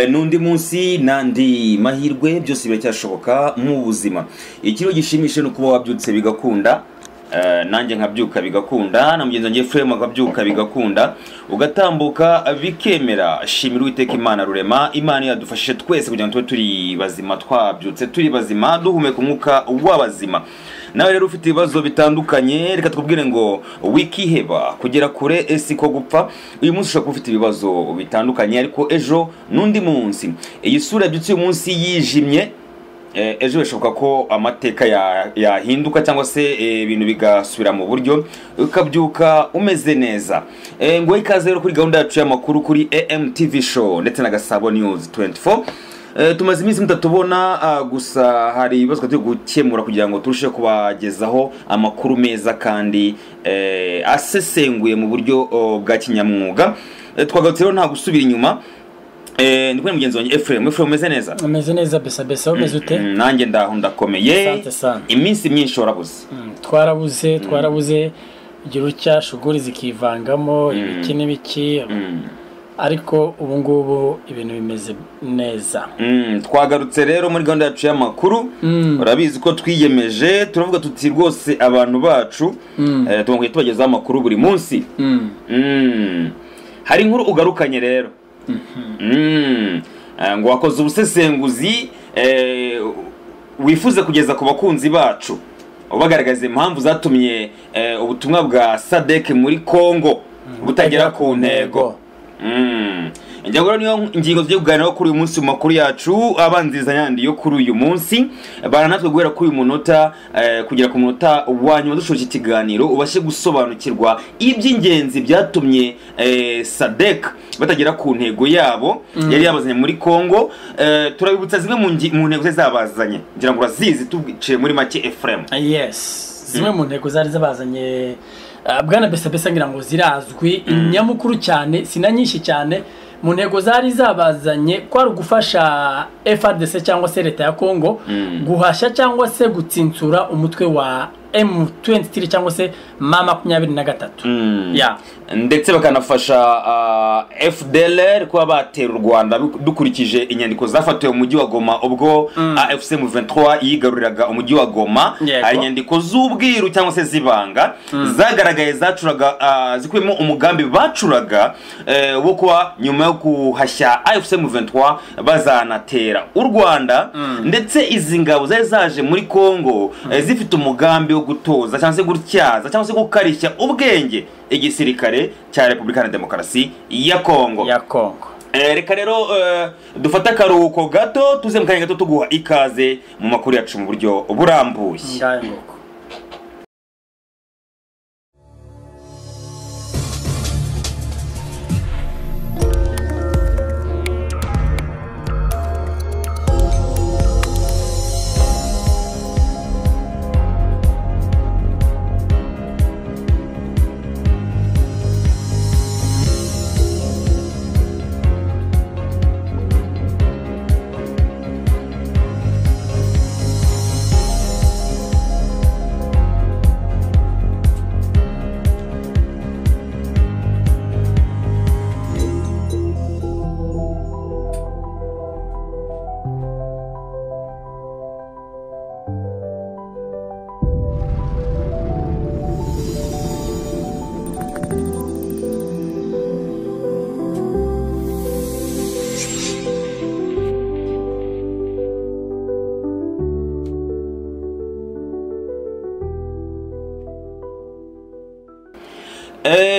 n'undi munsi nandi mahirwe byose biracyashoboka mu buzima. Ikiro gishimishe no kuba wabyutse bigakunda, nanjye nkabyuka bigakunda, na mugenzi wanjye Frema akabyuka bigakunda, ugatambuka bikemera. Shimira Uwiteka Imana rurema, Imana yadufashije twese kugira ngo tube turi bazima, twabyutse turi bazima, duhumeka umwuka w'abazima. Nawe rero ufite ibibazo bitandukanye, reka tukubwire ngo wikiheba kugera kure esi ko gupfa. Uyu munsi ushobora kuba ufite ibibazo bitandukanye, ariko ejo n'undi munsi. Iyi sura yabyutse uyu munsi yijimye, ejo bishoboka ko amateka yahinduka cyangwa se ibintu bigasubira mu buryo, ukabyuka umeze neza. Ngo ikaze rero kuri gahunda yacu y'amakuru kuri AMTV show ndetse na Gasabo News 24. Tumaze iminsi mutatubona, gusa hari ibibazo turi gukemura kugira ngo turusheho kubagezaho amakuru meza kandi asesenguye mu buryo bwa kinyamwuga. Twagarutse rero nta gusubira inyuma. Ndi kumwe mugenzi wanjye Ephraim umeze neza? Umeze neza besa umeze ute? Nanjye ndaho ndakomeye. Iminsi myinshi warabuze. Twarabuze igihe cya shuguri zikivangamo ibiki n'ibiki. Ariko ubu ngubu ibintu bimeze neza. Twagarutse rero muri gahunda yacu y'amakuru. Urabizi ko twiyemeje, turavuga tuti rwose abantu bacu tugomba tubagezaho amakuru buri munsi. Hari inkuru ugarukanye rero. Ngo wakoze ubusesenguzi wifuze kugeza ku bakunzi bacu, ubagaragaza impamvu zatumye ubutumwa bwa SADC muri Kongo butagera ku ntego. Njyagora niyo ingingo zigiye kuganiraho kuri uyu munsi mu makuru yacu abanziza yandi yo kuri uyu munsi. Baranatwe guhera kuri uyu munota kugera ku munota wanyuma dushoje ikiganiro, ubashe gusobanukirwa iby'ingenzi byatumye SADC batagera ku ntego yabo yari yabazanye muri Kongo. Turabibutsa zimwe mu ntego zabazanye, ngira ngo urazizi, tubice muri make Ephraim. Yes, zimwe mu ntego zari zabazanye bwana besa ngira ngo zirazwi. Inyamukuru cyane sinanyinshi cyane mu ntego zari zabazanye kwari gufasha FARDC cyangwa se leta ya Kongo guhashya cyangwa se gutsinsura umutwe wa M23 cyangwa se M23. Ndetse bakanafasha FDLR kuba batera u Rwanda dukurikije inyandiko zafatiwe mu mujyi wa Goma ubwo AFC M23 yigaruriraga umujyi wa Goma. Hari inyandiko z'ubwiru cyangwa se zibanga zagaragaye zacuraga zikuyemo umugambi bacuraga wo kuba nyuma yo kuhashya AFC M23 bazanatera u Rwanda. Ndetse izi ngabo zari zaje muri Kongo zifite umugambi wo gutoza cyangwa se gutyaza cyangwa se gukarishya ubwenge igisirikare cya Repubulika ya Demokarasi ya Kongo. Reka rero dufata akaruhuko gato, tuze mu kanya gato tuguha ikaze mu makuru yacu mu buryo burambuye.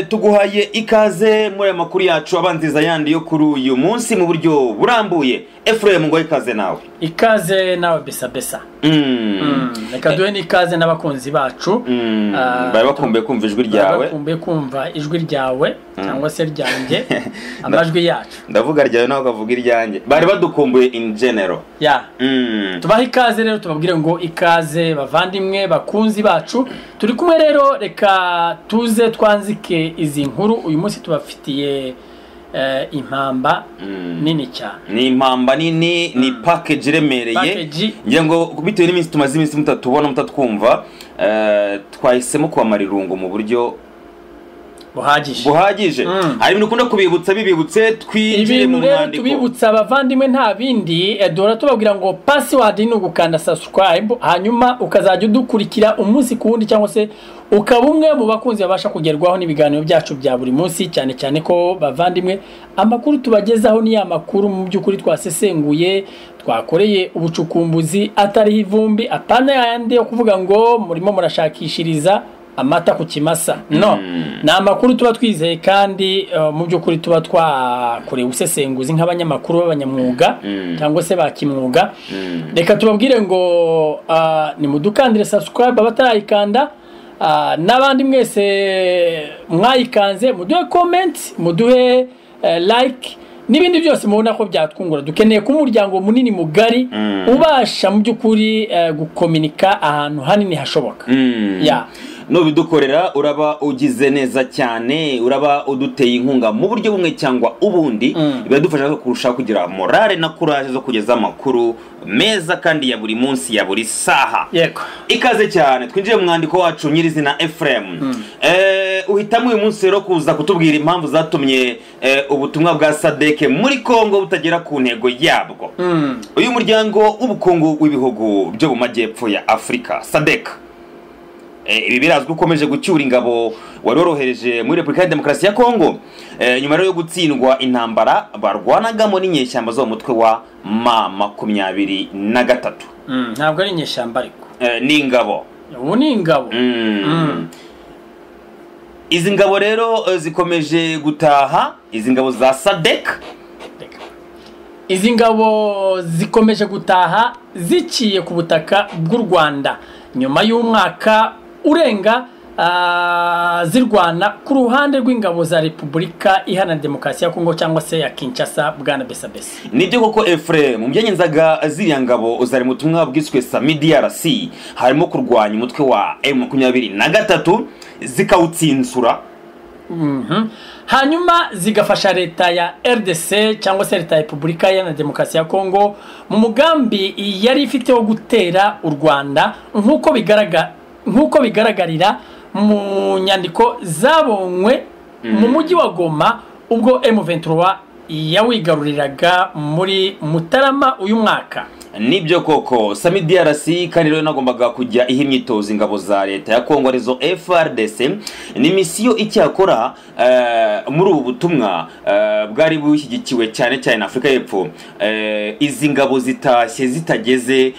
Tuguhaye ikaze muri amakuru yacu abanziza yandi yo kuri uyu munsi mu buryo burambuye. Ephraim ngo ikaze nawe. Ikaze nawe besa. Reka duhe n'ikaze n'abakunzi bacu. Bari bakumbuye kumva ijwi ryawe. Bakumbuye kumva ijwi ryawe cyangwa se ryanjye, amajwi yacu. Ndavuga ryawe nawe ukavuga iryanjye. Bari badukumbuye in general. Tubaha ikaze rero, tubabwire ngo ikaze bavandimwe bakunzi bacu. Turi kumwe rero, reka tuze twanzike izi nkuru. Uyu munsi tubafitiye impamba nini cyane. Ni impamba nini, ni package remereye. Ngira ngo bitewe n'iminsi tumaze iminsi mutatubona mutatwumva, twahisemo kwa Marirungu mu buryo buhagije. Hari ibintu ukunda kubibutsa bibibutse twinjire mu mwandiko. Tubibutsa abavandimwe nta bindi dora tubabwira ngo password ni ugukanda subscribe hanyuma ukazajya udukurikira umunsi ku wundi cyangwa se ukaba umwe mu bakunzi babasha kugerwaho n'ibiganiro byacu bya buri munsi, cyane cyane ko bavandimwe amakuru tubagezaho ni amakuru mu by'ukuri twasesenguye, twakoreye ubucukumbuzi atari ivumbi, apana yandi yo kuvuga ngo murimo murashakishiriza amata ku kimasa. No, na amakuru tuba twizeye kandi mu by'ukuri tuba twakoreye ubusesenguzi nk'abanyamakuru b'abanyamwuga cyangwa se bakimwuga. Reka tubabwire ngo nimudukandire subscribe abatarayikanda, n'abandi mwese mwayikanze muduhe comment, muduhe like n'ibindi byose mubona ko byatwungura. Dukeneye ku muryango munini mugari ubasha mu by'ukuri gukomunika ahantu hanini hashoboka. No bidukorera uraba ugize neza cyane, uraba uduteye inkunga mu buryo bumwe cyangwa ubundi, biradufasha kurusha kugira morale na courage zo kugeza amakuru meza kandi ya buri munsi ya buri saha. Yego. Ikaze cyane twinjiye mu mwandiko wacu nyirizina Ephraim. Uhitamo uyu munsi rero kuza kutubwira impamvu zatumye ubutumwa bwa SADC muri Kongo butagera ku ntego yabwo. Uyu muryango w'ubukungu w'ibihugu byo mu majyepfo ya Afrika SADC, ibi birazwi ukomeje gucyura ingabo warorohereje muri Repubulika ya Demokarasi ya Kongo nyuma yo gutsindwa intambara barwanagamo n'inyeshyamba zo mu mutwe wa M23. Ntabwo ari inyeshyamba ariko ni ingabo. Ubu ni ingabo. Izi ngabo rero zikomeje gutaha, izi ngabo za SADC. Izi ngabo zikomeje gutaha ziciye ku butaka bw'u Rwanda nyuma y'umwaka urenga zirwana ku ruhande rw'ingabo za Repubulika Iharanira Demokarasi ya Kongo cyangwa se ya Kinshasa. Bwana Besabesa, nibyo koko Ephraim, mu byanyenzaga ziriya ngabo zari mu butumwa bwiswe SAMIDRC harimo kurwanya umutwe wa M23 zikawutsinsura. Hanyuma zigafasha leta ya RDC cyangwa se leta ya Repubulika Iharanira Demokarasi ya Kongo mu mugambi yari ifite wo gutera u Rwanda nk'uko bigaragarira mu nyandiko zabonywe mu mujyi wa Goma ubwo M23 yawigaruriraga muri Mutarama uyu mwaka. Nibyo koko SAMIDRC kandi rero nagombaga kujya ihimyitozo ingabo za leta ya Kongo arizo FARDC. Ni misiyo icyakora muri ubu butumwa bwari bushyigikiwe cyane cyane Afrika y'Epfo. Izi ngabo zitashye zitageze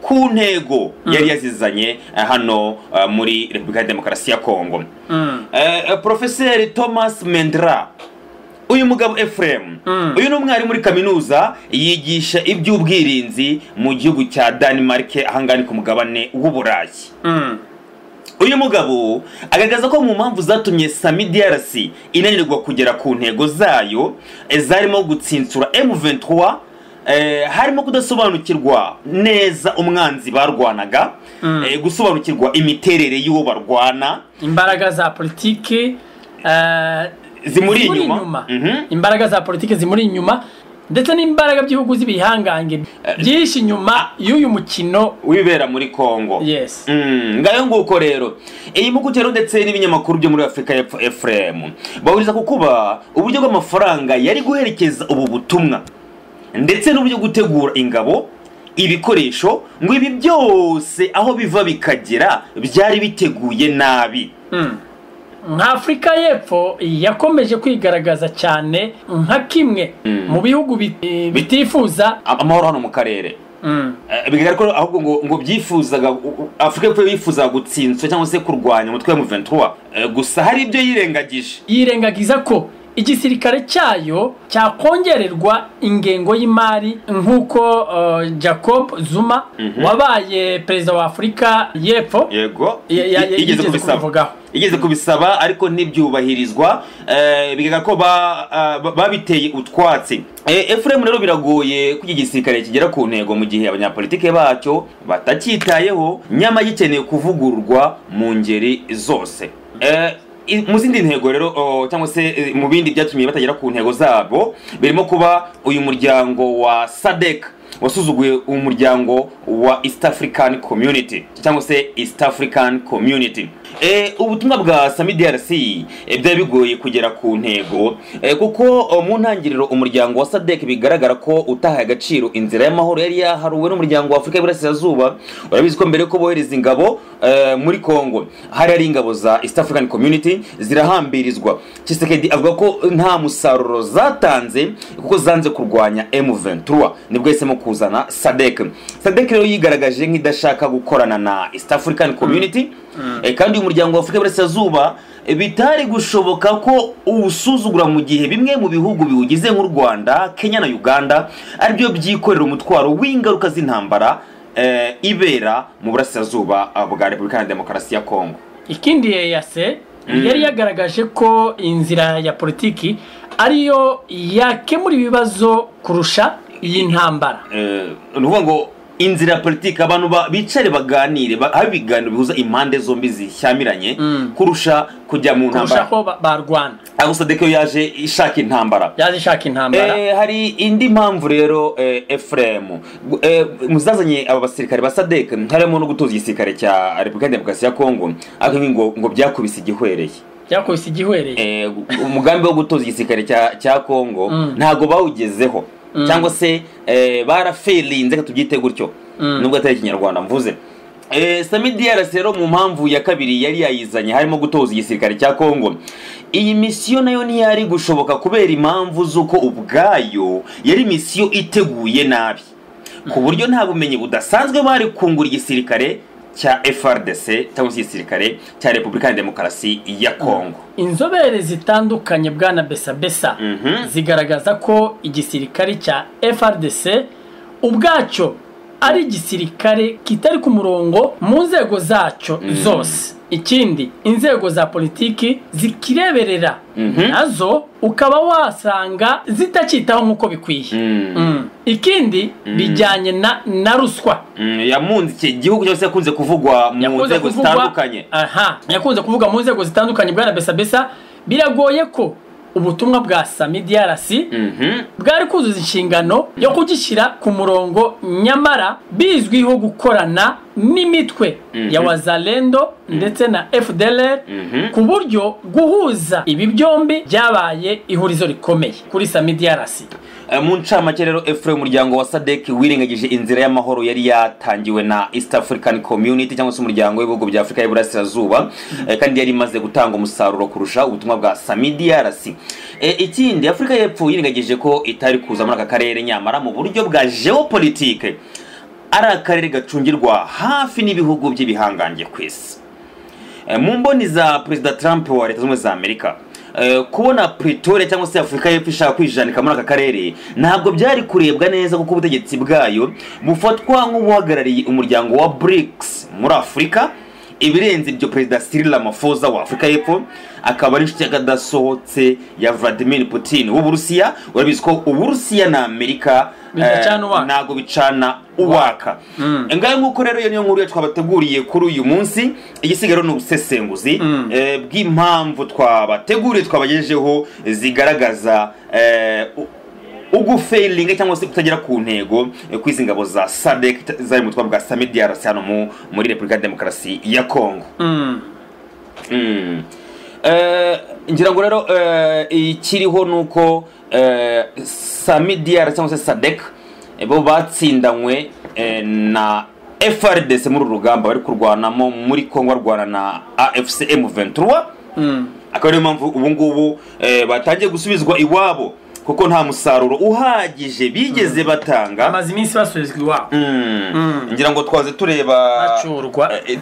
ku ntego yari yazizanye hano muri Repubulika ya Demokarasi ya Kongo. Professeur Thomas Mendra, uyu mugabo Ephraim, uyu n'umwari muri kaminuza yigisha iby'ubwirinzi mu gihugu cya Denmark ahangani ku mugabane w'Uburayi. Uyu mugabo agaragaza ko mu mpamvu zatumye SAMIDRC inanirwa kugera ku ntego zayo zarimo gutsinsura M23 harimo kudasobanukirwa neza umwanzi barwanaga, gusobanukirwa imiterere y'uwo barwana, imbaraga za politiki zimuri inyuma. Imbaraga za politiki zimuri inyuma ndetse n'imbaraga by'ibihugu z'ibihangange byinshi inyuma y'uyu mukino wibera muri Kongo. Yes. Ngayo nguko rero iyi mukutero ndetse n'ibinyamakuru byo muri Afrika y'Epfo Ephraim bahuriza ku kuba uburyo bw'amafaranga yari guherekeza ubu butumwa ndetse n'uburyo gutegura ingabo, ibikoresho, ngo ibi byose aho biva bikagera byari biteguye nabi. nka Afrika y'Epfo yakomeje kwigaragaza cyane nka kimwe mu bihugu bitifuza amahoro hano mu karere. Bigaragara ko ahubwo ngo byifuzaga Afrika y'Epfo yifuza gutsinswa cyangwa se kurwanya umutwe wa M23, gusa hari ibyo yirengagiza ko igisirikare cyayo cyakongererwa ingengo y'imari nk'uko Jacob Zuma wabaye perezida wa Afrika y'Epfo igeze kubisaba ariko ntibyubahirizwa. Bigaragara ko babiteye utwatsi. Ephraim rero biragoye ko igisirikare kigera ku ntego mu gihe abanyapolitike bacyo batacyitayeho, nyama gikeneye kuvugururwa mu ngeri zose. Mu zindi ntego rero cyangwa se mu bindi byatumye batagera ku ntego zabo birimo kuba uyu muryango wa SADC wasuzuguye umuryango wa East African Community cyangwa se East African Community. ubutumwa bwa Sami DRC byari bigoye kugera ku ntego kuko mu ntangiriro umuryango wa SADC bigaragara ko utahaye agaciro inzira y'amahoro yari yaharuwe n'umuryango wa Afurika y'Iburasirazuba. Urabizi ko mbere ko bohereza ingabo muri Kongo hari ari ingabo za East African Community zirahambirizwa. Tshisekedi avuga ko nta musaruro zatanze kuko zanze kurwanya M23, nibwo yahisemo kuzana SADC. SADC rero yigaragaje nk'idashaka gukorana na East African Community kandi umuryango wa Afurika y'Iburasirazuba bitari gushoboka ko usuzugura mu gihe bimwe mu bihugu biwugize nk'u Rwanda, Kenya na Uganda aribyo byikorera umutwaro w'ingaruka z'intambara ibera mu burasirazuba bwa Repubulika ya Demokarasi ya Kongo. Ikindi yase yari yagaragaje ko inzira ya politiki ariyo yakemura ibibazo kurusha iyi ntambara. Nuvuga ngo inzira ya politiki abantu bicare baganire habe ibiganiro bihuza impande zombi zishyamiranye kurusha kujya mu ntambara, kurusha ko barwana. SADC yaje ishaka intambara, hari indi mpamvu rero Ephraim muzazanye aba basirikare ba SADC harimo no gutoza igisirikare cya Repubulika ya Demokarasi ya Kongo, ngo byakubise igihwereye. Umugambi wo gutoza igisirikare cya Kongo ntago bawugezeho cyangwa se barafailinze tubyite gutyo nubwo atari Kinyarwanda mvuze. Sami DRC rero mu mpamvu ya kabiri yari yayizanye harimo gutoza igisirikare cya Kongo. Iyi misiyo nayo ntiyari gushoboka kubera impamvu z'uko ubwayo yari misiyo iteguye nabi ku buryo nta bumenyi budasanzwe bari kungura igisirikare cya FARDC cyangwa se igisirikare cya Repubulika ya Demokarasi ya Kongo. Inzobere zitandukanye bwana Besa zigaragaza ko igisirikare cya FARDC ubwacyo ari igisirikare kitari ku murongo mu nzego zacyo zose. Ikindi inzego za politiki zikireberera nazo ukaba wasanga zitacitaho nkuko bikwiye. Ikindi bijyanye na ruswa yamunze iki gihugu cyose yakunze kuvugwa mu nzego zitandukanye. Yakunze kuvuga mu nzego zitandukanye bwana Besa. Biragoye ko ubutumwa bwa Sami DRC bwari kuzuza inshingano yo kugishyira ku murongo, nyamara bizwiho gukorana n'imitwe ya Wazalendo ndetse na FDLR ku buryo guhuza ibi byombi byabaye ihurizo rikomeye kuri Sami DRC. Mu ncamake rero Ephraim umuryango wa SADC wirengagije inzira y'amahoro yari yatangiwe na East African Community cyangwa se umuryango w'ibihugu bya Afurika y'Iburasirazuba kandi yari imaze gutanga umusaruro kurusha ubutumwa bwa Sami DRC. Ikindi Afurika y'Epfo yirengagije ko itari kuza muri aka karere, nyamara mu buryo bwa geopolitique ari akarere gacungirwa hafi n'ibihugu by'ibihangange ku isi. Mu mboni za President Trump wa Leta Zunze Ubumwe za Amerika kubona Pretoria cyangwa se Afurika y'Epfo ishaka kwijanika muri aka karere ntabwo byari kurebwa neza kuko ubutegetsi bwayo bufatwa nk'ubuhagarariye umuryango wa BRICS muri Afurika. Ibirenze ibyo President Cyril Ramaphosa wa Afurika y'Epfo akaba ari inshuti y'akadasohotse ya Vladimir Putin w'Uburusiya. Urabizi ko Uburusiya na Amerika ntago bicana uwaka. Ngaho nk'uko rero iyo niyo nkuru twabateguriye kuri uyu munsi. Igisigaro ni ubusesenguzi bw'impamvu twabateguriye twabagejejeho zigaragaza ugufailinga cyangwa se kutagera ku ntego kw'izi ngabo za SADC zari mu bwa Sami DRC hano muri Repubulika ya Demokarasi ya Kongo. Ngira ngo rero ikiriho nuko Sami DRC cyangwa se SADC bo batsindanywe na FARDC muri urugamba bari kurwanamo muri Kongo barwana na AFC M23. Akaba ariyo mpamvu ubu ngubu batangiye gusubizwa iwabo kuko nta musaruro uhagije bigeze batanga, amazi iminsi basubizwa iwabo. Ngira ngo twaze tureba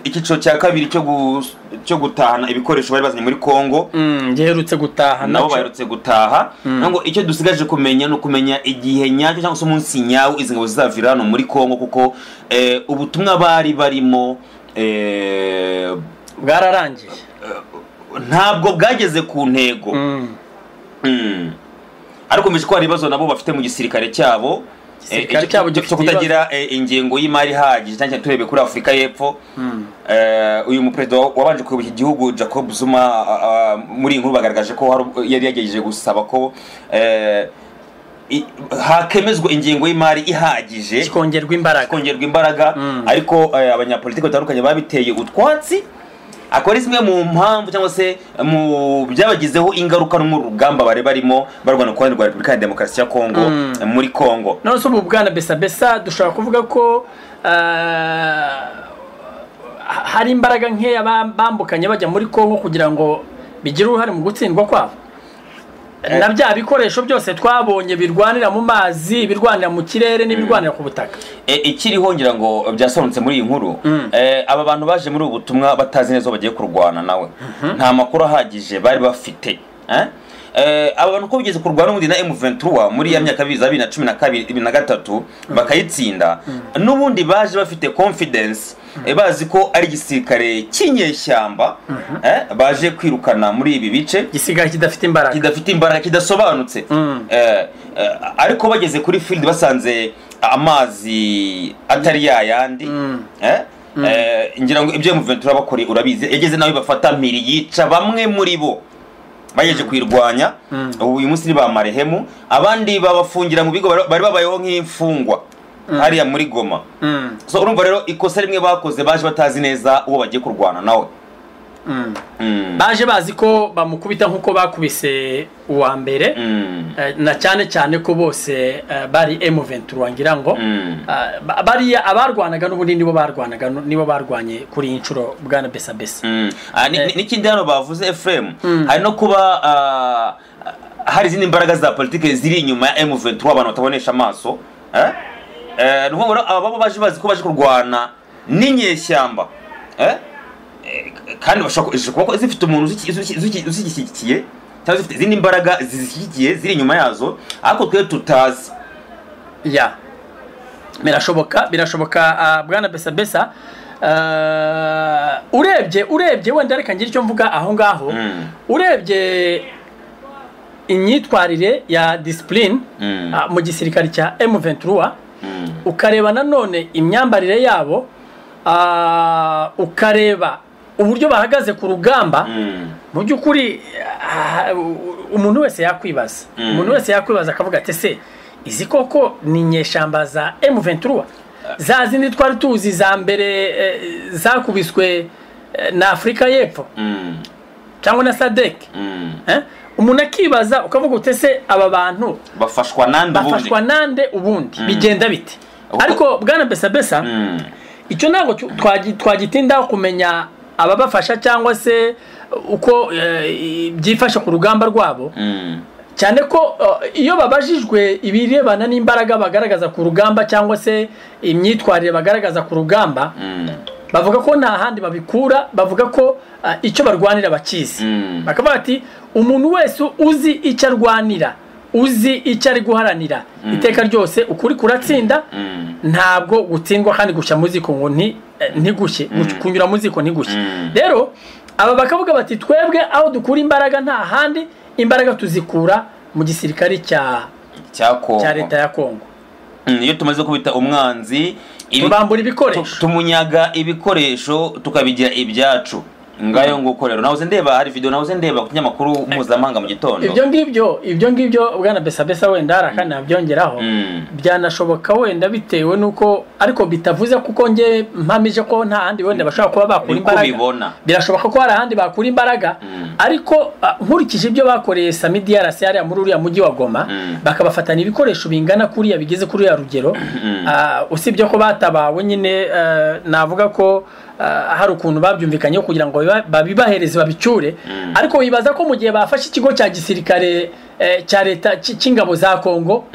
icyiciro cya kabiri cyo gutahana ibikoresho bari bazanye muri Kongo. Giherutse gutaha nabo baherutse gutaha. Ngo icyo dusigaje kumenya no kumenya igihe nyacyo cyangwa se umunsi nyawo izi ngabo zizavira hano muri Kongo kuko ubutumwa bari barimo bwararangiye, ntabwo bwageze ku ntego. Ariko mbese ko hari ibibazo nabo bafite mu gisirikare cyabo cyo kutagira ingengo y'imari ihagije cyane turebe kuri Afurika y'Epfo. Uyu muperezida wabanje kuyobora iki gihugu Jacob Zuma muri inkuru bagaragaje ko yari yagejeje gusaba ko hakemezwa ingengo y'imari ihagije kongerwa imbaraga ariko abanyapolitiki batandukanye babiteye utwatsi akora zimwe mu mpamvu cyangwa se mu byabagizeho ingaruka no mu rugamba bare barimo barwana ku rwanda rwa Repubulika ya Demokarasi ya Kongo muri Kongo. none so Bwana Besa dushobora kuvuga ko hari imbaraga nkeya bambukanye bajya muri Kongo kugira ngo bigire uruhare mu gutsindwa kwabo, na bya bikoresho byose twabonye birwanira mu mazi, birwanira mu kirere n'ibirwanira ku butaka. Ikiriho ngira ngo byasobanutse muri iyi nkuru, aba bantu baje muri ubu butumwa batazi neza bagiye kurwana nawe, nta makuru ahagije bari bafite. Aba bantu ko bigeze kurwana n'ubundi na M23 muri ya myaka 2012-2013 bakayitsinda, n'ubundi baje bafite confidence, bazi ko ari gisirikare kinyeshyamba, baje kwirukana muri ibi bice, gisigaye kidafite imbaraga kidasobanutse. Ariko bageze kuri field basanze amazi atari yayandi, ngira ngo ibyo M23 bakore urabizi, yageze nawe bafata mpiri yica bamwe muri bo bayeje kwirwanya. Uyu munsi ni ba Marehemu, abandi babafungira mu bigo bari babayeho nk'imfungwa hariya muri Goma. So urumva rero ikosa rimwe bakoze, baje batazi neza uwo bagiye kurwana nawe. Baje bazi ko bamukubita nkuko bakubise uwa mbere, na cyane ko bose bari M23 ngira ngo bari abarwanaga n'ubundi nibo barwanye kuri inshuro Bwana Besa. N'ikindi hano bavuze Ephraim, hari no kuba hari izindi imbaraga za politike ziri inyuma ya M23 abantu batabonesha amaso. Abo baje bazi ko baje kurwana n'inyeshyamba, kandi bashobora zifite umuntu uzishyigikiye cyangwa zifite izindi imbaraga zishyigikiye ziri inyuma yazo, ariko twe tutazi. Birashoboka Bwana Besa. Urebye wenda reka ngire icyo mvuga aho ngaho, urebye imyitwarire ya discipline mu gisirikare cya M23, ukareba nanone imyambarire yabo, ukareba uburyo bahagaze ku rugamba, mu by'ukuri umuntu wese yakwibaza akavuga ati se izi koko ni nyeshamba za M23 za zindi twari tuzi za mbere zakubiswe na Afrika y'Epfo cyangwa na SADC? Umuntu akibaza ukavuga utese aba bantu bafashwa nande ubundi bigenda bite? Ariko Bwana Besa icyo ntabwo twagitindaho kumenya ababafasha cyangwa se uko byifasha ku rugamba rwabo, cyane ko iyo babajijwe ibirebana n'imbaraga bagaragaza ku rugamba cyangwa se imyitwarire bagaragaza ku rugamba, bavuga ko nta handi babikura, bavuga ko icyo barwanira bakizi. Bakavuga ati umuntu wese uzi icyo arwanira, uzi icyo ari guharanira, iteka ryose ukuri kuratsinda, ntabwo gutsindwa kandi gushya muziko ngo ntigushye, kunyura muziko ntigushye. Rero aba bakavuga bati twebwe aho dukura imbaraga nta handi, imbaraga tuzikura mu gisirikare cya leta ya Kongo. Iyo tumaze kubita umwanzi, tubambura ibikoresho, tumunyaga ibikoresho tukabigira ibyacu. Ngayo nguko rero nahoze ndeba hari video nahoze ndeba ku kinyamakuru mpuzamahanga mu gitondo. Ibyo ngibyo Bwana Besa wenda arakana nabyongeraho, byanashoboka wenda bitewe nuko, ariko bitavuze kuko nge mpamije ko nta handi wenda bashaka kuba bakura imbaraga. Birashoboka ko hari handi bakura imbaraga, ariko nkurikije ibyo bakoreye Sami DRC ari muri uriya mujyi wa Goma, bakabafatana ibikoresho bingana kuriya bigeze kuri ya rugero, usibye ko batabawe nyine, navuga ko hari ukuntu babyumvikanye kugira ngo babibahereze babicyure. Ariko wibaza ko mu gihe bafashe ikigo cya gisirikare cya leta cy'ingabo za Kongo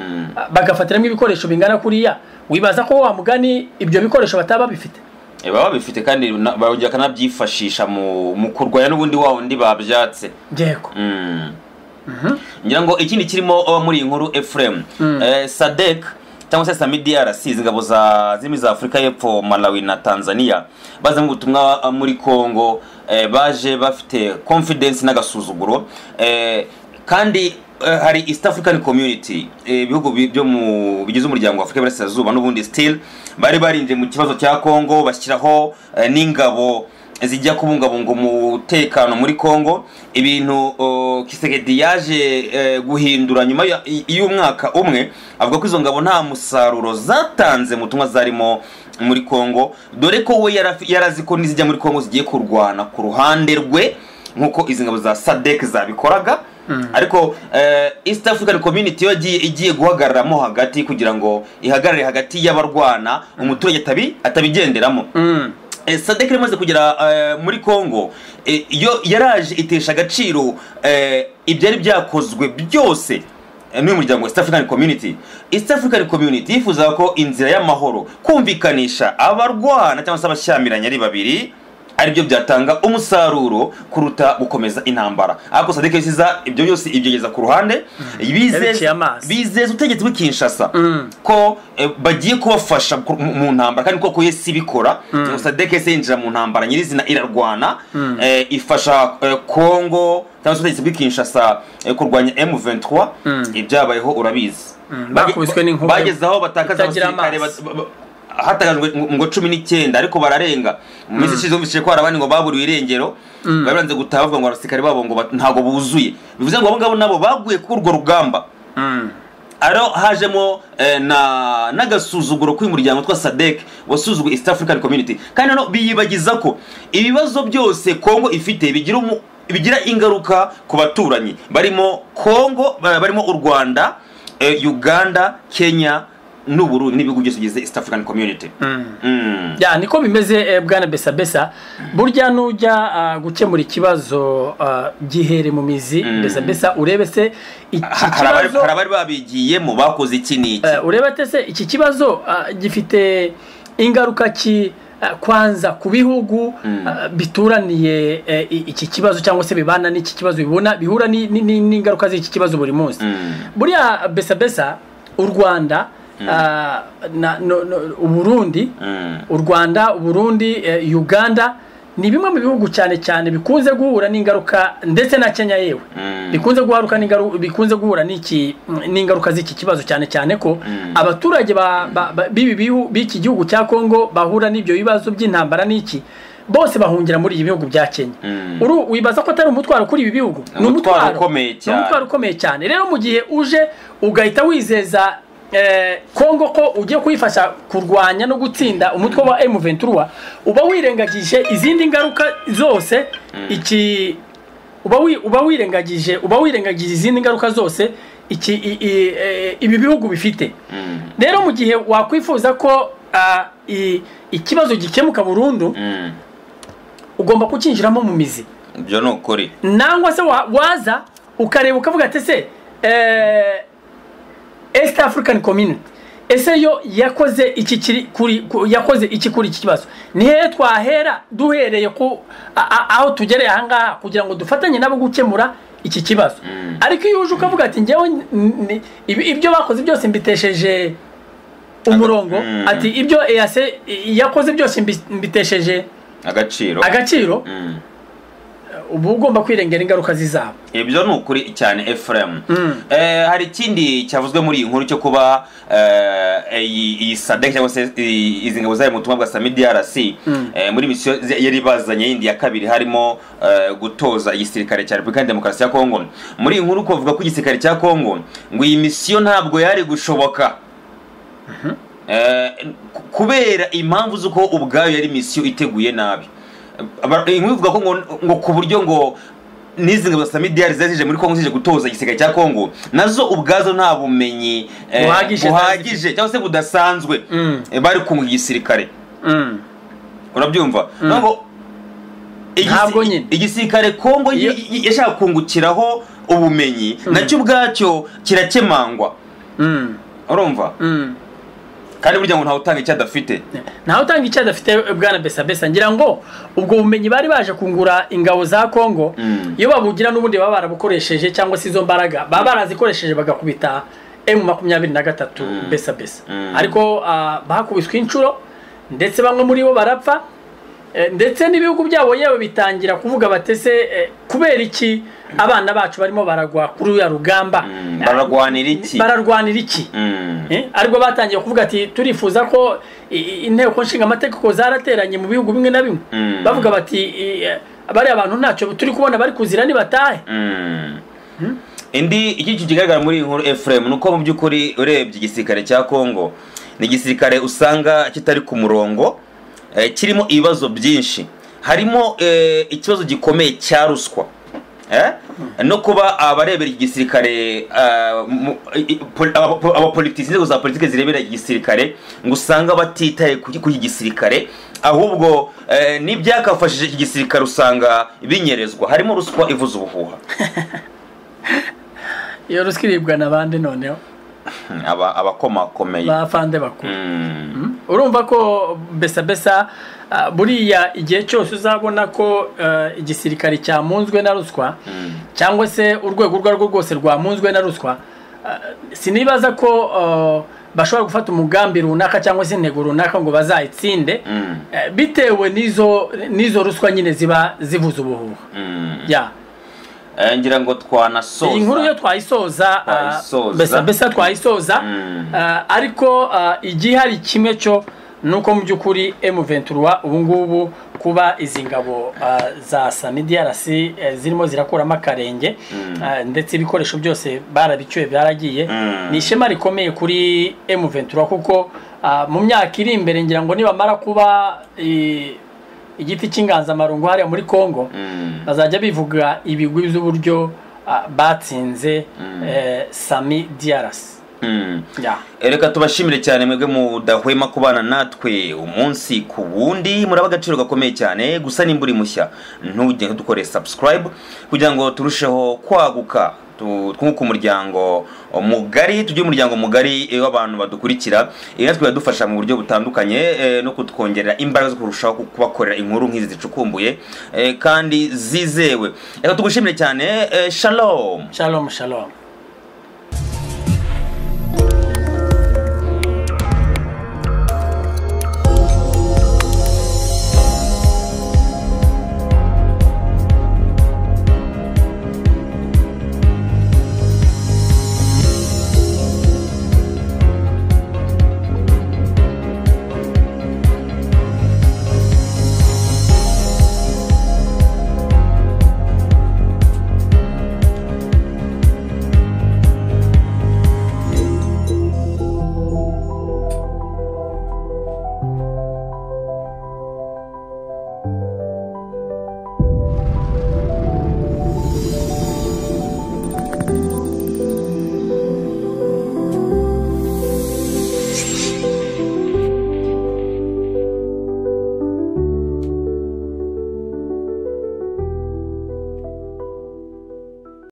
bagafatiramo ibikoresho bingana kuriya, wibaza ko wa mugani ibyo bikoresho bataba bifite? Baba bifite kandi barongera kanabyifashisha mu kurwanya n'ubundi wundi babyatse. Yego. Ngira ngo ikindi kirimo muri iyi nkuru Ephraim, SADC cyangwa se Sami DRC, ingabo zimi za Afrika y'Epfo, Malawi na Tanzania, baza mu butumwa muri Kongo, baje bafite confidence n'agasuzuguro, kandi hari East African Community, ibihugu byo mu bigize umuryango wa Afrika y'Iburasirazuba n'ubundi still bari barinje mu kibazo cya Kongo, bashyiraho n'ingabo zijya kubungabunga umutekano muri Kongo, ibintu Kisekedi yaje guhindura nyuma y'umwaka umwe, avuga ko izo ngabo nta musaruro zatanze mu tumwa zarimo muri Kongo, dore ko we yarazi ko nizijya muri Kongo zigiye kurwana ku ruhande rwe nkuko izi ngabo za SADC zabikoraga. Ariko East African Community yo igiye guhagararamo hagati kugira ngo ihagarare hagati y'abarwana umuturage atabigenderamo. SADC imaze kugera muri Kongo yo yaraje itesha agaciro ibyari byakozwe byose n'uyu muryango East African Community. East African Community yifuza ko inzira y'amahoro kumvikanisha abarwana cyangwa se abashyamiranye ari babiri ari byo byatanga umusaruro kuruta gukomeza intambara. Ariko SADC yisiza ibyo byose ibyegeza ku ruhande, bizeza utegetse bw'Kinshasa ko bagiye kubafasha mu ntambara, kandi koko yesi bikora. SADC yinjira mu ntambara nyirizina irarwana, ifasha Kongo cyangwa se utegetse bw'Kinshasa kurwanya M23. Ibyabayeho urabizi, bagezaho batakaza abasirikare hatagajwe ngo 19 ariko bararenga. Mu minsi ishize umvise ko arabandi ngo baburiwe irengero, baranze gutaha bavuga ngo abasirikare babo ngo ntago buzuye, bivuze ngo abo ngabo nabo baguye kuri urwo rugamba. Aro hajemo n'agasuzuguro k'uyu muryango twa SADC wasuzuguye East African Community, kandi no biyibagiza ko ibibazo byose Kongo ifite bigira ingaruka ku baturanyi barimo Kongo, barimo u Rwanda, Uganda, Kenya n'Uburundi n'ibihugu byose bigize East African Community. Ya niko bimeze bwana Besabesa. Burya nujya gukemura ikibazo gihere mu mizi, Besabesa urebe se iki kibazo harabari babigiyemo bakoze iki niki, urebe se iki kibazo gifite ingaruka ki kwanza ku bihugu bituraniye iki kibazo cyangwa se bibana n'iki kibazo bihura n'ingaruka z'iki kibazo buri munsi. Buriya Besabesa u Rwanda Uburundi, u Rwanda, Uburundi, Uganda ni bimwe mu bihugu cyane bikunze guhura n'ingaruka, ndetse na Kenya yewe bikunze guhura n'ingaruka z'iki kibazo, cyane ko abaturage b'iki gihugu cya Kongo bahura n'ibyo bibazo by'intambara n'iki, bose bahungira muri ibi bihugu bya Kenya. Wibaza ko atari umutwaro kuri ibi bihugu? Ni umutwaro ukomeye cyane. Rero mu gihe uje ugahita wizeza Kongo ko ugiye kuyifasha kurwanya no gutsinda umutwe wa M23, uba wirengagije izindi ngaruka zose. Uba wirengagije izindi ngaruka zose ibi bihugu bifite. Rero mu gihe wakwifuza ko ikibazo gikemuka burundu, ugomba kukinjiramo mu mizi. Ibyo no kuri nangwa se waza ukareba ukavuga ati se East African Community ese yo yakoze iki kuri iki kibazo? Ni hehe twahera duhereye ko aho tugereye ahangaha kugira ngo dufatanye nabo gukemura iki kibazo? Ariko iyo uje ukavuga ati njyewe ibyo bakoze byose mbitesheje umurongo, ati ibyo EAC yakoze byose mbitesheje agaciro, ubu ugomba kwirengera ingaruka zizabo. Ibyo ni ukuri cyane Ephraim. Hari ikindi cyavuzwe muri iyi nkuru cyo kuba iyi SADC cyangwa se izi ngabo zayo mu butumwa bwa Sami DRC muri misiyo yari bazanye yindi ya kabiri harimo gutoza igisirikare cya Repubulika ya Demokarasi ya Kongo. Muri iyi nkuru kuvuga ko igisirikare cya Kongo ngo iyi misiyo ntabwo yari gushoboka kubera impamvu z'uko ubwayo yari misiyo iteguye nabi. Ivuga ko ngo ku buryo ngo nizi ngabo za SAMIDR zije muri Kongo zije gutoza igisirikare cya Kongo nazo ubwazo nta bumenyi buhagije cyangwa se budasanzwe bari kunga igisirikare. Urabyumva? Ngo igisirikare Kongo yashaka kungukiraho ubumenyi nacyo ubwacyo kirakemangwa. Urumva? Kandi burya ngo ntawutanga icyo adafite. Ntawutanga icyo adafite bwana Besabesa. Ngira ngo ubwo bumenyi bari baje kungura ingabo za Kongo iyo babugira n'ubundi baba barabukoresheje cyangwa se izo mbaraga baba barazikoresheje bagakubita M23 Besabesa. Ariko bakubiswe inshuro ndetse bamwe muri bo barapfa, ndetse n'ibihugu byabo yewe bitangira kuvuga batese kubera iki abana bacu barimo baragwa kuri ya rugamba bararwanira iki ariko batangiye kuvuga ati turifuza ko inteko nshinga amategeko zarateranye mu bihugu bimwe na bimwe bavuga bati bari abantu ntacyo turi kubona bari kuzira ni batahe indi iki kigaragara muri inkuru Ephraim nuko mu byukuri urebye igisirikare cya Kongo ni igisirikare usanga kitari ku murongo kirimo ibibazo byinshi harimo ikibazo gikomeye cya ruswa no kuba abarebera igisirikare abapolitiki inzego za politiki zirebera igisirikare ngo usanga batitaye ku gisirikare ahubwo n'ibyakafashije iki gisirikare usanga binyerezwa harimo ruswa ivuza ubuhuha iyo ruswa iribwa n'abandi noneho abakomakomeye bafande bakuru urumva ko besa buriya igihe cyose uzabona ko igisirikare cyamunzwe na ruswa cyangwa se urwego urwo rwo rwose rwamunzwe na ruswa sinibaza ko bashobora gufata umugambi runaka cyangwa se intego runaka ngo bazayitsinde bitewe n'izo ruswa nyine ziba zivuza ubuhuha ngira ngo twanasoza iyi nkuru yo twayisoza besa twayisoza ariko igihe hari kimwe cyo nuko mu byukuri M23 ubu ngubu kuba izi ngabo za SAMIDRC zirimo zirakuramo akarenge ndetse ibikoresho byose barabicyuye byaragiye ni ishema rikomeye kuri M23 kuko mu myaka iri imbere ngira ngo nibamara kuba igiti cy'inganzamarungu hariya muri Kongo bazajya bivuga ibigwi by'uburyo batsinze SAMIDRC reka tubashimire cyane mwebwe mudahwema kubana natwe umunsi ku wundi muraba agaciro gakomeye cyane gusa nimba uri mushya ntugende dukore subscribe kugira ngo turusheho kwaguka twunguka umuryango mugari tujye umuryango mugari w'abantu badukurikira natwe badufasha mu buryo butandukanye no kutwongerera imbaraga zo kurushaho kubakorera inkuru nk'izi zicukumbuye kandi zizewe reka tugushimire cyane shalom shalom